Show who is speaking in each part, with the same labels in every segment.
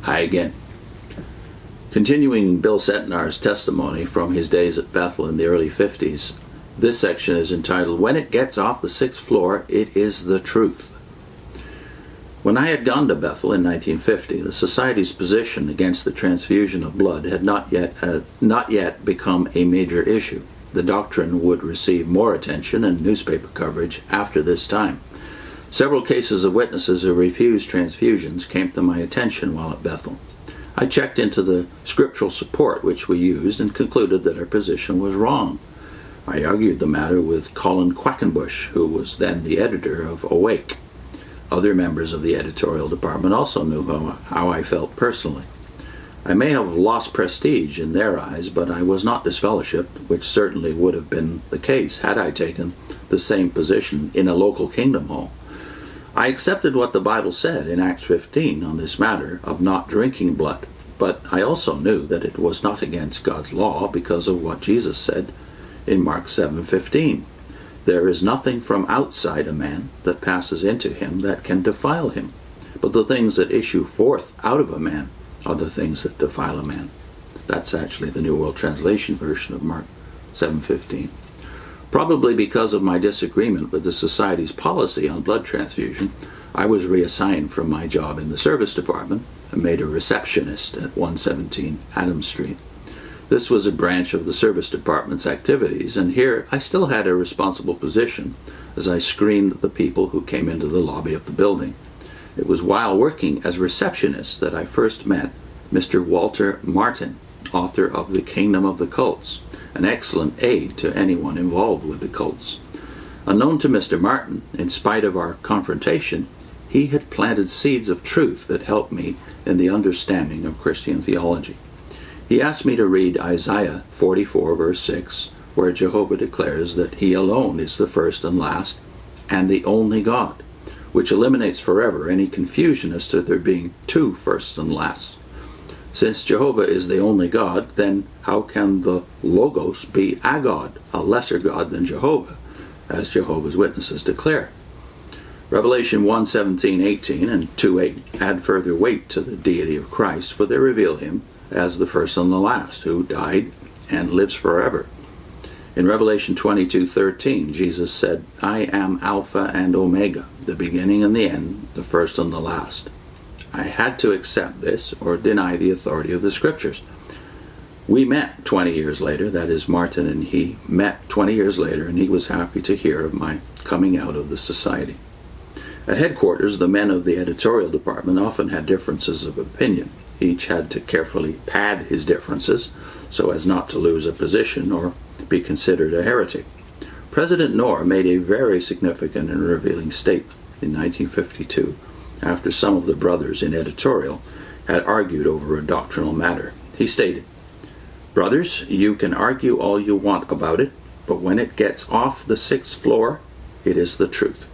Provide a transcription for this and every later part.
Speaker 1: Hi again. Continuing Bill Centenar's testimony from his days at Bethel in the early 50s, this section is entitled, When It Gets Off the Sixth Floor, It Is the Truth. When I had gone to Bethel in 1950, the Society's position against the transfusion of blood had not yet become a major issue. The doctrine would receive more attention and newspaper coverage after this time. Several cases of witnesses who refused transfusions came to my attention while at Bethel. I checked into the scriptural support which we used and concluded that our position was wrong. I argued the matter with Colin Quackenbush, who was then the editor of Awake. Other members of the editorial department also knew how I felt personally. I may have lost prestige in their eyes, but I was not disfellowshipped, which certainly would have been the case had I taken the same position in a local kingdom hall. I accepted what the Bible said in Acts 15 on this matter of not drinking blood, but I also knew that it was not against God's law because of what Jesus said in Mark 7:15. There is nothing from outside a man that passes into him that can defile him, but the things that issue forth out of a man are the things that defile a man. That's actually the New World Translation version of Mark 7:15. Probably because of my disagreement with the Society's policy on blood transfusion, I was reassigned from my job in the service department and made a receptionist at 117 Adams Street. This was a branch of the service department's activities, and here I still had a responsible position as I screened the people who came into the lobby of the building. It was while working as receptionist that I first met Mr. Walter Martin, author of The Kingdom of the Cults, an excellent aid to anyone involved with the cults. Unknown to Mr. Martin, in spite of our confrontation, he had planted seeds of truth that helped me in the understanding of Christian theology. He asked me to read Isaiah 44 verse 6, where Jehovah declares that he alone is the first and last and the only God, which eliminates forever any confusion as to there being two firsts and lasts. Since Jehovah is the only God, then how can the Logos be a God, a lesser God than Jehovah, as Jehovah's Witnesses declare? Revelation 1:17-18 and 2:8 add further weight to the deity of Christ, for they reveal him as the first and the last, who died and lives forever. In Revelation 22:13, Jesus said, I am Alpha and Omega, the beginning and the end, the first and the last. I had to accept this or deny the authority of the Scriptures. We met 20 years later, that is, Martin and he met 20 years later, and he was happy to hear of my coming out of the Society. At headquarters, the men of the editorial department often had differences of opinion. Each had to carefully pad his differences so as not to lose a position or be considered a heretic. President Knorr made a very significant and revealing statement in 1952 after some of the brothers in editorial had argued over a doctrinal matter. He stated, Brothers, you can argue all you want about it, but when it gets off the sixth floor, it is the truth.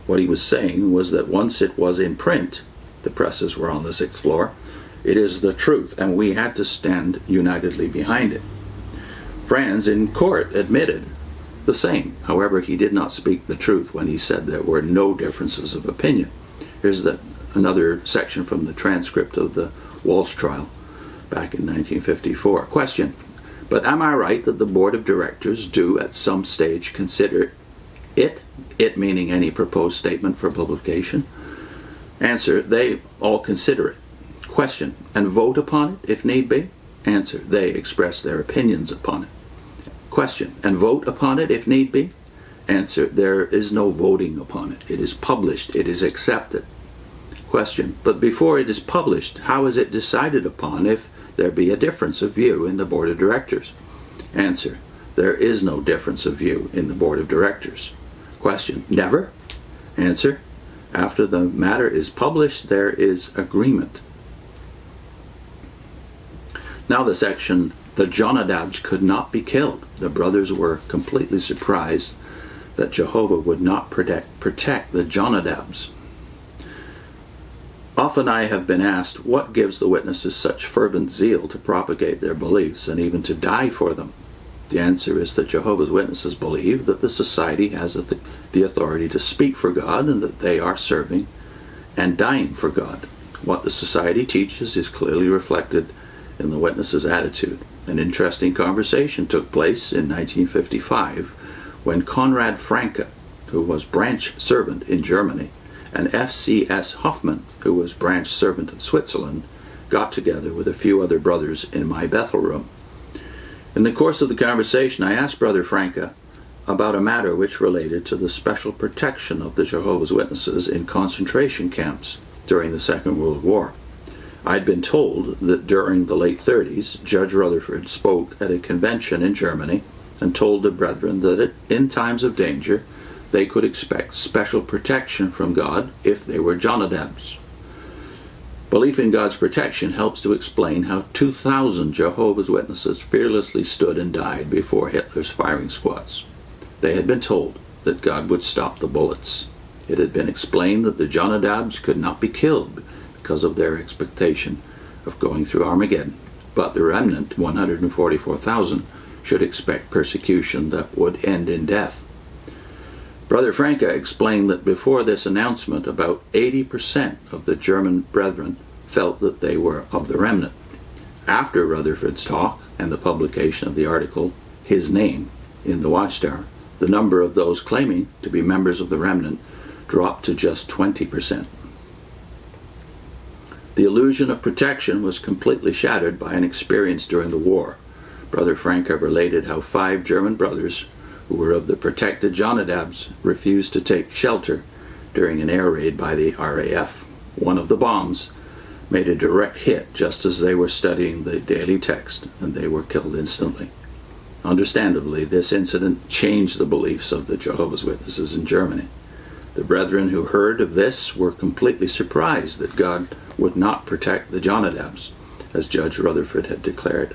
Speaker 1: What he was saying was that once it was in print, the presses were on the sixth floor, it is the truth, and we had to stand unitedly behind it. Franz in court admitted the same. However, he did not speak the truth when he said there were no differences of opinion. Here's another section from the transcript of the Walsh trial back in 1954. Question, but am I right that the board of directors do at some stage consider it meaning any proposed statement for publication? Answer, they all consider it. Question, and vote upon it if need be? Answer, they express their opinions upon it. Question, and vote upon it if need be? Answer, there is no voting upon it. It is published. It is accepted. Question, but before it is published, how is it decided upon if there be a difference of view in the board of directors? Answer, there is no difference of view in the board of directors. Question, never? Answer, after the matter is published, there is agreement. Now the section, the Jonadabs could not be killed. The brothers were completely surprised that Jehovah would not protect the Jonadabs. Often I have been asked, what gives the witnesses such fervent zeal to propagate their beliefs and even to die for them? The answer is that Jehovah's Witnesses believe that the Society has the authority to speak for God and that they are serving and dying for God. What the society teaches is clearly reflected in the witnesses' attitude. An interesting conversation took place in 1955 when Konrad Franke, who was branch servant in Germany, and F.C.S. Hoffman, who was branch servant in Switzerland, got together with a few other brothers in my Bethel room. In the course of the conversation, I asked Brother Franke about a matter which related to the special protection of the Jehovah's Witnesses in concentration camps during the Second World War. I'd been told that during the late 30s, Judge Rutherford spoke at a convention in Germany and told the brethren that in times of danger, they could expect special protection from God if they were Jonadabs. Belief in God's protection helps to explain how 2,000 Jehovah's Witnesses fearlessly stood and died before Hitler's firing squads. They had been told that God would stop the bullets. It had been explained that the Jonadabs could not be killed because of their expectation of going through Armageddon, but the remnant, 144,000, should expect persecution that would end in death. Brother Franke explained that before this announcement, about 80% of the German brethren felt that they were of the remnant. After Rutherford's talk and the publication of the article, his name, in the Watchtower, the number of those claiming to be members of the remnant dropped to just 20%. The illusion of protection was completely shattered by an experience during the war. Brother Franke related how 5 German brothers who were of the protected Jonadabs refused to take shelter during an air raid by the RAF. One of the bombs made a direct hit just as they were studying the daily text, and they were killed instantly. Understandably, this incident changed the beliefs of the Jehovah's Witnesses in Germany. The brethren who heard of this were completely surprised that God would not protect the Jonadabs, as Judge Rutherford had declared.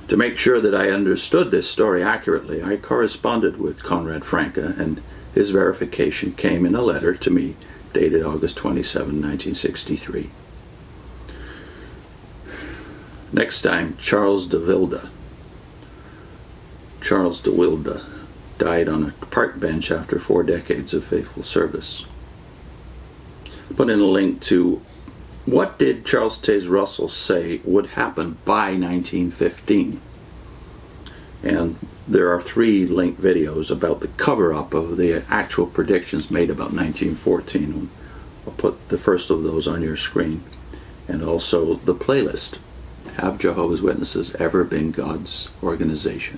Speaker 1: To make sure that I understood this story accurately, I corresponded with Konrad Franke, and his verification came in a letter to me dated August 27, 1963. Next time, Charles de Wilde died on a park bench after 4 decades of faithful service. Put in a link to what did Charles Taze Russell say would happen by 1915? And there are 3 linked videos about the cover-up of the actual predictions made about 1914. I'll put the first of those on your screen. And also the playlist, Have Jehovah's Witnesses Ever Been God's Organization?